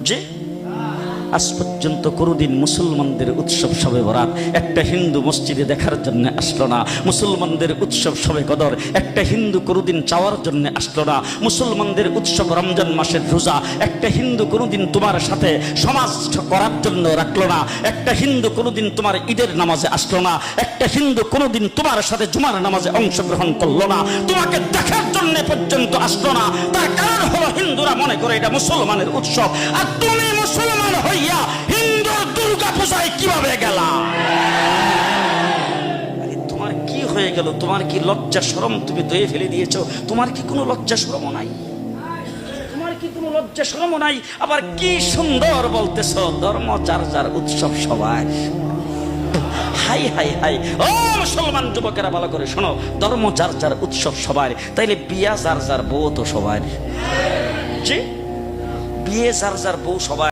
যে আজ পর্যন্ত কোনোদিন মুসলমানদের উৎসব শবে বরাত একটা হিন্দু মসজিদে দেখার জন্য আসলো না। মুসলমানদের উৎসব শবে কদর একটা হিন্দু কোনোদিন চাওয়ার জন্য আসলো না। মুসলমানদের উৎসব রমজান মাসের রোজা একটা হিন্দু কোনোদিন তোমার সাথে সমাজ করার জন্য রাখলো না। একটা হিন্দু কোনোদিন তোমার ঈদের নামাজে আসলো না। একটা হিন্দু কোনোদিন তোমার সাথে জুমার নামাজে অংশগ্রহণ করলো না। তোমাকে দেখার জন্য পর্যন্ত আসলো না। তার কারণ হলো হিন্দুরা মনে করে এটা মুসলমানের উৎসব, আর তুমি মুসলমান হইয়া হিন্দুর দুর্গা পূজায় কিভাবে গেলা? তোমার কি হয়ে গেল? তোমার কি লজ্জা শরম তুমি ধুয়ে ফেলে দিয়েছো? তোমার কি কোনো লজ্জা শরম নাই? তোমার কি কোনো লজ্জা শরম নাই? আবার কি সুন্দর বলতেছো ধর্ম যার যার উৎসব সবাই। হাই হাই হাই, ও মুসলমান যুবকেরা ভালো করে শোনো, ধর্ম যার যার উৎসব সবার, তাইলে বিয়া যার যার বউ তো সবার। জি, বিয়ে যার যার বউ সবার।